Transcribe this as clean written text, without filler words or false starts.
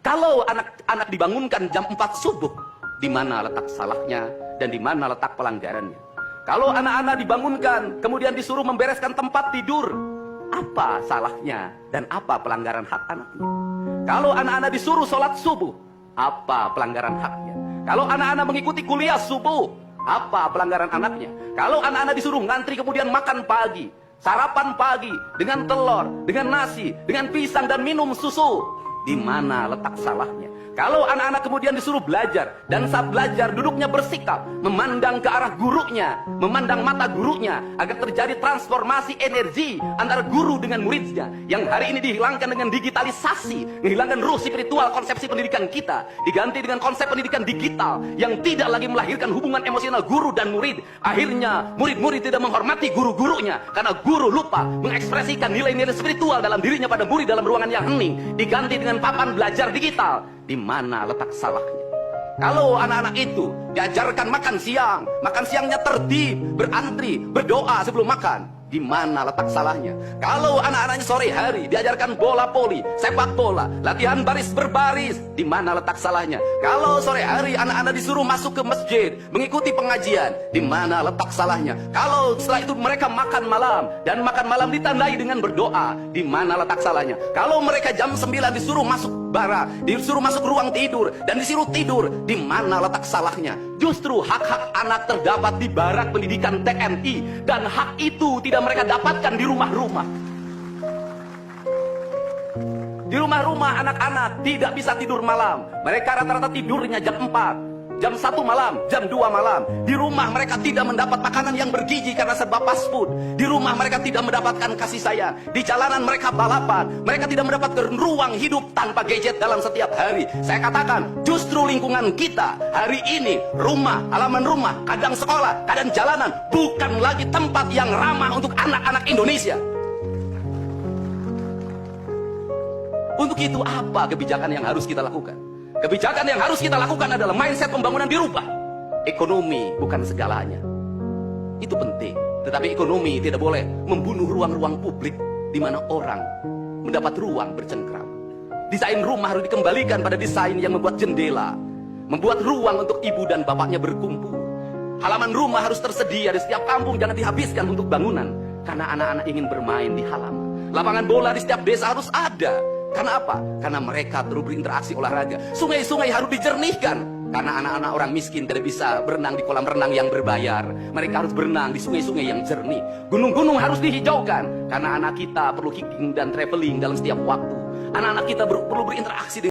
Kalau anak-anak dibangunkan jam 4 subuh, di mana letak salahnya dan di mana letak pelanggarannya? Kalau anak-anak dibangunkan, kemudian disuruh membereskan tempat tidur, apa salahnya dan apa pelanggaran hak anaknya? Kalau anak-anak disuruh sholat subuh, apa pelanggaran haknya? Kalau anak-anak mengikuti kuliah subuh, apa pelanggaran anaknya? Kalau anak-anak disuruh ngantri kemudian makan pagi, sarapan pagi dengan telur, dengan nasi, dengan pisang dan minum susu, di mana letak salahnya? Kalau anak-anak kemudian disuruh belajar, dan saat belajar duduknya bersikap, memandang ke arah gurunya, memandang mata gurunya, agar terjadi transformasi energi antara guru dengan muridnya, yang hari ini dihilangkan dengan digitalisasi, menghilangkan ruh spiritual konsepsi pendidikan kita, diganti dengan konsep pendidikan digital, yang tidak lagi melahirkan hubungan emosional guru dan murid. Akhirnya murid-murid tidak menghormati guru-gurunya, karena guru lupa mengekspresikan nilai-nilai spiritual dalam dirinya pada murid dalam ruangan yang hening, diganti dengan papan belajar digital. Di mana letak salahnya? Kalau anak-anak itu diajarkan makan siangnya tertib, berantri, berdoa sebelum makan, di mana letak salahnya? Kalau anak-anaknya sore hari diajarkan bola voli, sepak bola, latihan baris berbaris, di mana letak salahnya? Kalau sore hari anak-anak disuruh masuk ke masjid, mengikuti pengajian, di mana letak salahnya? Kalau setelah itu mereka makan malam, dan makan malam ditandai dengan berdoa, di mana letak salahnya? Kalau mereka jam 9 disuruh masuk bara, disuruh masuk ruang tidur, dan disuruh tidur, di mana letak salahnya? Justru hak-hak anak terdapat di barak pendidikan TNI, dan hak itu tidak mereka dapatkan di rumah-rumah. Di rumah-rumah anak-anak tidak bisa tidur malam. Mereka rata-rata tidurnya jam 4, jam 1 malam, jam 2 malam. Di rumah mereka tidak mendapat makanan yang bergizi karena serba fast food. Di rumah mereka tidak mendapatkan kasih sayang. Di jalanan mereka balapan. Mereka tidak mendapatkan ruang hidup tanpa gadget dalam setiap hari. Saya katakan, justru lingkungan kita hari ini, rumah, halaman rumah, kadang sekolah, kadang jalanan, bukan lagi tempat yang ramah untuk anak-anak Indonesia. Untuk itu apa kebijakan yang harus kita lakukan? Kebijakan yang harus kita lakukan adalah mindset pembangunan dirubah. Ekonomi bukan segalanya. Itu penting. Tetapi ekonomi tidak boleh membunuh ruang-ruang publik di mana orang mendapat ruang bercengkrama. Desain rumah harus dikembalikan pada desain yang membuat jendela, membuat ruang untuk ibu dan bapaknya berkumpul. Halaman rumah harus tersedia di setiap kampung, jangan dihabiskan untuk bangunan, karena anak-anak ingin bermain di halaman. Lapangan bola di setiap desa harus ada. Karena apa? Karena mereka terus berinteraksi olahraga. Sungai-sungai harus dijernihkan, karena anak-anak orang miskin tidak bisa berenang di kolam renang yang berbayar. Mereka harus berenang di sungai-sungai yang jernih. Gunung-gunung harus dihijaukan, karena anak kita perlu hiking dan traveling dalam setiap waktu. Anak-anak kita perlu berinteraksi dengan